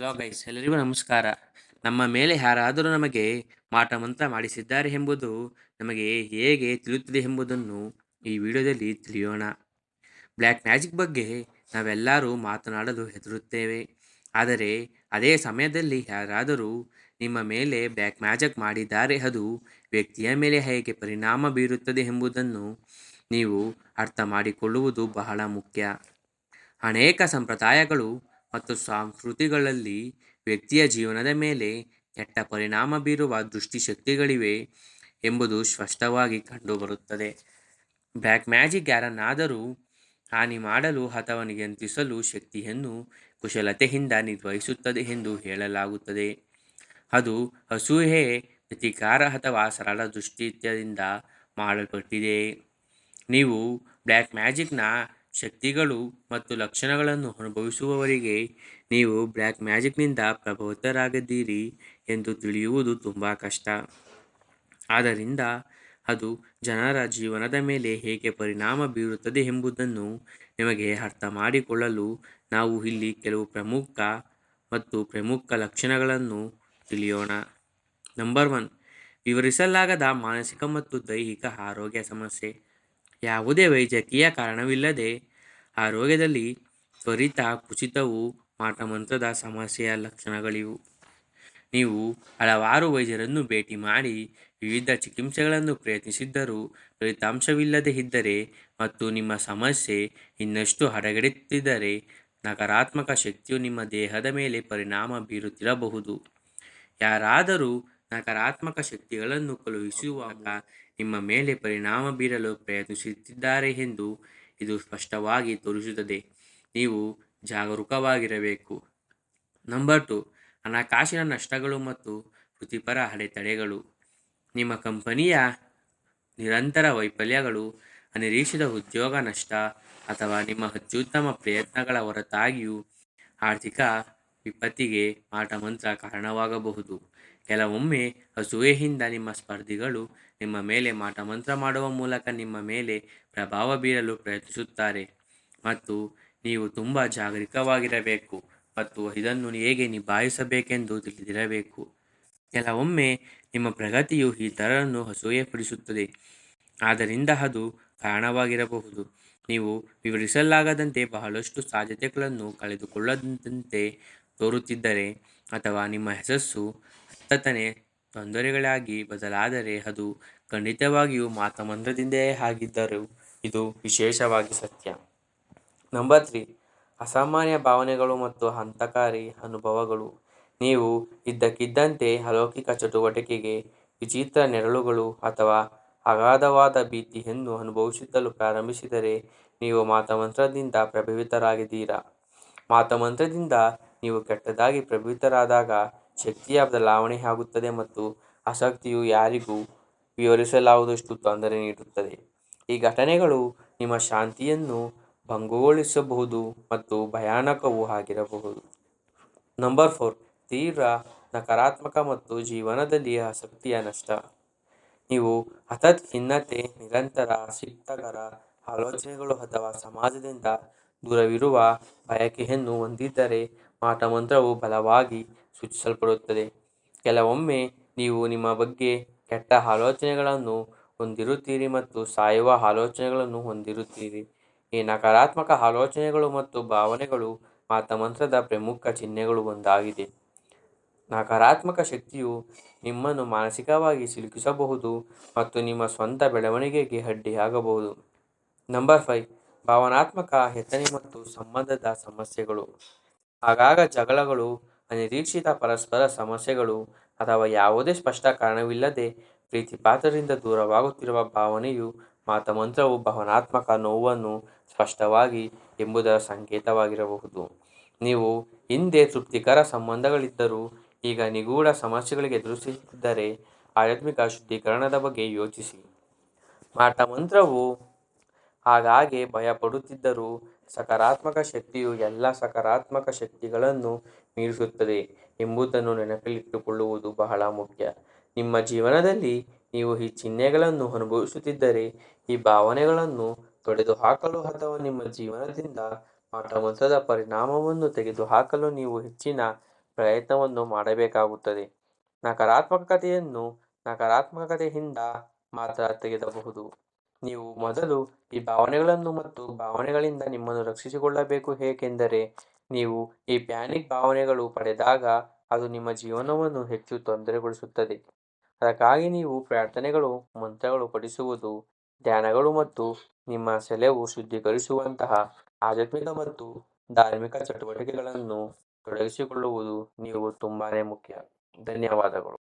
Hello guys, ಎಲ್ಲರಿಗೂ ನಮಸ್ಕಾರ. ನಮ್ಮ ಮೇಲೆ ಯಾರಾದರೂ ನಮಗೆ ಮಾಟಮಂತ್ರ ಮಾಡಿಸಿದ್ದಾರೆ ಎಂಬುದು ನಮಗೆ ಹೇಗೆ ತಿಳಿಯುತ್ತದೆ ಎಂಬುದನ್ನು ಈ ವಿಡಿಯೋದಲ್ಲಿ ತಿಳಿಯೋಣ. ಬ್ಲ್ಯಾಕ್ ಮ್ಯಾಜಿಕ್ ಬಗ್ಗೆ ನಾವೆಲ್ಲರೂ ಮಾತನಾಡಲು ಹೆದರುತ್ತೇವೆ. ಆದರೆ ಅದೇ ಸಮಯದಲ್ಲಿ ಯಾರಾದರೂ ನಿಮ್ಮ ಮೇಲೆ ಬ್ಲ್ಯಾಕ್ ಮ್ಯಾಜಿಕ್ ಮಾಡಿದ್ದಾರೆ, ಅದು ವ್ಯಕ್ತಿಯ ಮೇಲೆ ಹೇಗೆ ಪರಿಣಾಮ ಬೀರುತ್ತದೆ ಎಂಬುದನ್ನು ನೀವು ಅರ್ಥ ಮಾಡಿಕೊಳ್ಳುವುದು ಬಹಳ ಮುಖ್ಯ. ಅನೇಕ ಸಂಪ್ರದಾಯಗಳು ಮತ್ತು ಸಂಸ್ಕೃತಿಗಳಲ್ಲಿ ವ್ಯಕ್ತಿಯ ಜೀವನದ ಮೇಲೆ ಕೆಟ್ಟ ಪರಿಣಾಮ ಬೀರುವ ದೃಷ್ಟಿಶಕ್ತಿಗಳಿವೆ ಎಂಬುದು ಸ್ಪಷ್ಟವಾಗಿ ಕಂಡುಬರುತ್ತದೆ. ಬ್ಲ್ಯಾಕ್ ಮ್ಯಾಜಿಕ್ ಯಾರನ್ನಾದರೂ ಹಾನಿ ಮಾಡಲು ಅಥವಾ ನಿಯಂತ್ರಿಸಲು ಶಕ್ತಿಯನ್ನು ಕುಶಲತೆಯಿಂದ ನಿರ್ವಹಿಸುತ್ತದೆ ಎಂದು ಹೇಳಲಾಗುತ್ತದೆ. ಅದು ಅಸೂಯೆ, ಪ್ರತೀಕಾರ ಅಥವಾ ಸರಳ ದೃಷ್ಟಿಯಿಂದ ಮಾಡಲ್ಪಟ್ಟಿದೆ. ನೀವು ಬ್ಲ್ಯಾಕ್ ಮ್ಯಾಜಿಕ್ನ ಶಕ್ತಿಗಳು ಮತ್ತು ಲಕ್ಷಣಗಳನ್ನು ಅನುಭವಿಸುವವರೆಗೆ ನೀವು ಬ್ಲ್ಯಾಕ್ ಮ್ಯಾಜಿಕ್ನಿಂದ ಪ್ರಭಾವಿತರಾಗಿದ್ದೀರಿ ಎಂದು ತಿಳಿಯುವುದು ತುಂಬ ಕಷ್ಟ. ಆದ್ದರಿಂದ ಅದು ಜನರ ಜೀವನದ ಮೇಲೆ ಹೇಗೆ ಪರಿಣಾಮ ಬೀರುತ್ತದೆ ಎಂಬುದನ್ನು ನಿಮಗೆ ಅರ್ಥ ಮಾಡಿಕೊಳ್ಳಲು ನಾವು ಇಲ್ಲಿ ಕೆಲವು ಪ್ರಮುಖ ಲಕ್ಷಣಗಳನ್ನು ತಿಳಿಯೋಣ. ನಂಬರ್ 1, ವಿವರಿಸಲಾಗದ ಮಾನಸಿಕ ಮತ್ತು ದೈಹಿಕ ಆರೋಗ್ಯ ಸಮಸ್ಯೆ. ಯಾವುದೇ ವೈದ್ಯಕೀಯ ಕಾರಣವಿಲ್ಲದೆ ಆರೋಗ್ಯದಲ್ಲಿ ತ್ವರಿತ ಕುಸಿತವು ಮಾಟಮಂತ್ರದ ಸಮಸ್ಯೆಯ ಲಕ್ಷಣಗಳಿವು. ನೀವು ಹಲವಾರು ವೈದ್ಯರನ್ನು ಭೇಟಿ ಮಾಡಿ ವಿವಿಧ ಚಿಕಿತ್ಸೆಗಳನ್ನು ಪ್ರಯತ್ನಿಸಿದ್ದರೂ ಫಲಿತಾಂಶವಿಲ್ಲದೆ ಇದ್ದರೆ ಮತ್ತು ನಿಮ್ಮ ಸಮಸ್ಯೆ ಇನ್ನಷ್ಟು ಹದಗೆಡುತ್ತಿದ್ದರೆ ನಕಾರಾತ್ಮಕ ಶಕ್ತಿಯು ನಿಮ್ಮ ದೇಹದ ಮೇಲೆ ಪರಿಣಾಮ ಬೀರುತ್ತಿರಬಹುದು. ಯಾರಾದರೂ ನಕಾರಾತ್ಮಕ ಶಕ್ತಿಗಳನ್ನು ಕಳುಹಿಸುವಾಗ ನಿಮ್ಮ ಮೇಲೆ ಪರಿಣಾಮ ಬೀರಲು ಪ್ರಯತ್ನಿಸುತ್ತಿದ್ದಾರೆ ಎಂದು ಇದು ಸ್ಪಷ್ಟವಾಗಿ ತೋರಿಸುತ್ತದೆ. ನೀವು ಜಾಗರೂಕವಾಗಿರಬೇಕು. ನಂಬರ್ 2, ಹಣಕಾಸಿನ ನಷ್ಟಗಳು ಮತ್ತು ವೃತ್ತಿಪರ ಅಡೆತಡೆಗಳು. ನಿಮ್ಮ ಕಂಪನಿಯ ನಿರಂತರ ವೈಫಲ್ಯಗಳು, ಅನಿರೀಕ್ಷಿತ ಉದ್ಯೋಗ ನಷ್ಟ ಅಥವಾ ನಿಮ್ಮ ಅತ್ಯುತ್ತಮ ಪ್ರಯತ್ನಗಳ ಹೊರತಾಗಿಯೂ ಆರ್ಥಿಕ ವಿಪತ್ತಿಗೆ ಮಾಟಮಂತ್ರ ಕಾರಣವಾಗಬಹುದು. ಕೆಲವೊಮ್ಮೆ ಅಸೂಯೆಯಿಂದ ನಿಮ್ಮ ಸ್ಪರ್ಧಿಗಳು ನಿಮ್ಮ ಮೇಲೆ ಮಾಟಮಂತ್ರ ಮಾಡುವ ಮೂಲಕ ನಿಮ್ಮ ಮೇಲೆ ಪ್ರಭಾವ ಬೀರಲು ಪ್ರಯತ್ನಿಸುತ್ತಾರೆ ಮತ್ತು ನೀವು ತುಂಬ ಜಾಗರೂಕವಾಗಿರಬೇಕು ಮತ್ತು ಇದನ್ನು ಹೇಗೆ ನಿಭಾಯಿಸಬೇಕೆಂದು ತಿಳಿದಿರಬೇಕು. ಕೆಲವೊಮ್ಮೆ ನಿಮ್ಮ ಪ್ರಗತಿಯು ಇತರರನ್ನು ಅಸೂಯೆಪಡಿಸುತ್ತದೆ, ಆದ್ದರಿಂದ ಅದು ಕಾರಣವಾಗಿರಬಹುದು. ನೀವು ವಿವರಿಸಲಾಗದಂತೆ ಬಹಳಷ್ಟು ಸಾಧ್ಯತೆಗಳನ್ನು ಕಳೆದುಕೊಳ್ಳದಂತೆ ತೋರುತ್ತಿದ್ದರೆ ಅಥವಾ ನಿಮ್ಮ ಯಶಸ್ಸು ಹಠಾತ್ತನೆ ತೊಂದರೆಗಳಾಗಿ ಬದಲಾದರೆ ಅದು ಖಂಡಿತವಾಗಿಯೂ ಮಾಟಮಂತ್ರದಿಂದಲೇ ಆಗಿದ್ದರೂ ಇದು ವಿಶೇಷವಾಗಿ ಸತ್ಯ. ನಂಬರ್ 3, ಅಸಾಮಾನ್ಯ ಭಾವನೆಗಳು ಮತ್ತು ಹಂತಕಾರಿ ಅನುಭವಗಳು. ನೀವು ಇದ್ದಕ್ಕಿದ್ದಂತೆ ಅಲೌಕಿಕ ಚಟುವಟಿಕೆಗೆ, ವಿಚಿತ್ರ ನೆರಳುಗಳು ಅಥವಾ ಅಗಾಧವಾದ ಭೀತಿಯನ್ನು ಅನುಭವಿಸಲು ಪ್ರಾರಂಭಿಸಿದರೆ ನೀವು ಮಾಟಮಂತ್ರದಿಂದ ಪ್ರಭಾವಿತರಾಗಿದ್ದೀರಾ. ಮಾಟಮಂತ್ರದಿಂದ ನೀವು ಕೆಟ್ಟದಾಗಿ ಪ್ರಭಾವಿತರಾದಾಗ ಶಕ್ತಿಯ ಬದಲಾವಣೆಯಾಗುತ್ತದೆ ಮತ್ತು ಆ ಶಕ್ತಿಯು ಯಾರಿಗೂ ವಿವರಿಸಲಾಗದಷ್ಟು ತೊಂದರೆ ನೀಡುತ್ತದೆ. ಈ ಘಟನೆಗಳು ನಿಮ್ಮ ಶಾಂತಿಯನ್ನು ಭಂಗಗೊಳಿಸಬಹುದು ಮತ್ತು ಭಯಾನಕವೂ ಆಗಿರಬಹುದು. ನಂಬರ್ 4, ತೀವ್ರ ನಕಾರಾತ್ಮಕ ಮತ್ತು ಜೀವನದಲ್ಲಿ ಆಸಕ್ತಿಯ ನಷ್ಟ. ನೀವು ಹಠಾತ್ ಖಿನ್ನತೆ, ನಿರಂತರ ಅತೃಪ್ತಿಕರ ಆಲೋಚನೆಗಳು ಅಥವಾ ಸಮಾಜದಿಂದ ದೂರವಿರುವ ಬಯಕೆಯನ್ನು ಹೊಂದಿದ್ದರೆ ಮಾಟಮಂತ್ರವು ಬಲವಾಗಿ ಸೂಚಿಸಲ್ಪಡುತ್ತದೆ. ಕೆಲವೊಮ್ಮೆ ನೀವು ನಿಮ್ಮ ಬಗ್ಗೆ ಕೆಟ್ಟ ಆಲೋಚನೆಗಳನ್ನು ಹೊಂದಿರುತ್ತೀರಿ ಮತ್ತು ಸಾಯುವ ಆಲೋಚನೆಗಳನ್ನು ಹೊಂದಿರುತ್ತೀರಿ. ಈ ನಕಾರಾತ್ಮಕ ಆಲೋಚನೆಗಳು ಮತ್ತು ಭಾವನೆಗಳು ಮಾಟಮಂತ್ರದ ಪ್ರಮುಖ ಚಿಹ್ನೆಗಳು ಒಂದಾಗಿದೆ. ನಕಾರಾತ್ಮಕ ಶಕ್ತಿಯು ನಿಮ್ಮನ್ನು ಮಾನಸಿಕವಾಗಿ ಸಿಲುಕಿಸಬಹುದು ಮತ್ತು ನಿಮ್ಮ ಸ್ವಂತ ಬೆಳವಣಿಗೆಗೆ ಅಡ್ಡಿಯಾಗಬಹುದು. ನಂಬರ್ 5, ಭಾವನಾತ್ಮಕ ಯಾತನೆ ಮತ್ತು ಸಂಬಂಧದ ಸಮಸ್ಯೆಗಳು. ಆಗಾಗ ಜಗಳಗಳು, ಅನಿರೀಕ್ಷಿತ ಪರಸ್ಪರ ಸಮಸ್ಯೆಗಳು ಅಥವಾ ಯಾವುದೇ ಸ್ಪಷ್ಟ ಕಾರಣವಿಲ್ಲದೆ ಪ್ರೀತಿಪಾತ್ರರಿಂದ ದೂರವಾಗುತ್ತಿರುವ ಭಾವನೆಯು ಮಾಟಮಂತ್ರವು ಭಾವನಾತ್ಮಕ ನೋವನ್ನು ಸ್ಪಷ್ಟವಾಗಿ ಎಂಬುದರ ಸಂಕೇತವಾಗಿರಬಹುದು. ನೀವು ಹಿಂದೆ ತೃಪ್ತಿಕರ ಸಂಬಂಧಗಳಿದ್ದರೂ ಈಗ ನಿಗೂಢ ಸಮಸ್ಯೆಗಳಿಗೆ ಎದುರಿಸುತ್ತಿದ್ದರೆ ಆಧ್ಯಾತ್ಮಿಕ ಶುದ್ಧೀಕರಣದ ಬಗ್ಗೆ ಯೋಚಿಸಿ. ಮಾಟಮಂತ್ರವು ಆಗಾಗ್ಗೆ ಭಯಪಡುತ್ತಿದ್ದರೂ ಸಕಾರಾತ್ಮಕ ಶಕ್ತಿಯು ಎಲ್ಲ ಸಕಾರಾತ್ಮಕ ಶಕ್ತಿಗಳನ್ನು ಮೀರಿಸುತ್ತದೆ ಎಂಬುದನ್ನು ನೆನಪಿಟ್ಟುಕೊಳ್ಳುವುದು ಬಹಳ ಮುಖ್ಯ. ನಿಮ್ಮ ಜೀವನದಲ್ಲಿ ನೀವು ಈ ಚಿಹ್ನೆಗಳನ್ನು ಅನುಭವಿಸುತ್ತಿದ್ದರೆ ಈ ಭಾವನೆಗಳನ್ನು ತೊಡೆದುಹಾಕಲು ಅಥವಾ ನಿಮ್ಮ ಜೀವನದಿಂದ ಮಾಟಮಂತ್ರದ ಪರಿಣಾಮವನ್ನು ತೆಗೆದುಹಾಕಲು ನೀವು ಹೆಚ್ಚಿನ ಪ್ರಯತ್ನವನ್ನು ಮಾಡಬೇಕಾಗುತ್ತದೆ. ನಕಾರಾತ್ಮಕತೆಯಿಂದ ಮಾತ್ರ ತೆಗೆದಬಹುದು. ನೀವು ಮೊದಲು ಈ ಭಾವನೆಗಳನ್ನು ಮತ್ತು ಭಾವನೆಗಳಿಂದ ನಿಮ್ಮನ್ನು ರಕ್ಷಿಸಿಕೊಳ್ಳಬೇಕು, ಏಕೆಂದರೆ ನೀವು ಈ ಪ್ಯಾನಿಕ್ ಭಾವನೆಗಳು ಪಡೆದಾಗ ಅದು ನಿಮ್ಮ ಜೀವನವನ್ನು ಹೆಚ್ಚು ತೊಂದರೆಗೊಳಿಸುತ್ತದೆ. ಅದಕ್ಕಾಗಿ ನೀವು ಪ್ರಾರ್ಥನೆಗಳು, ಮಂತ್ರಗಳು ಪಠಿಸುವುದು, ಧ್ಯಾನಗಳು ಮತ್ತು ನಿಮ್ಮ ಸೆಲೆವು ಶುದ್ಧೀಕರಿಸುವಂತಹ ಆಧ್ಯಾತ್ಮಿಕ ಮತ್ತು ಧಾರ್ಮಿಕ ಚಟುವಟಿಕೆಗಳನ್ನು ತೊಡಗಿಸಿಕೊಳ್ಳುವುದು ನೀವು ತುಂಬಾನೇ ಮುಖ್ಯ. ಧನ್ಯವಾದಗಳು.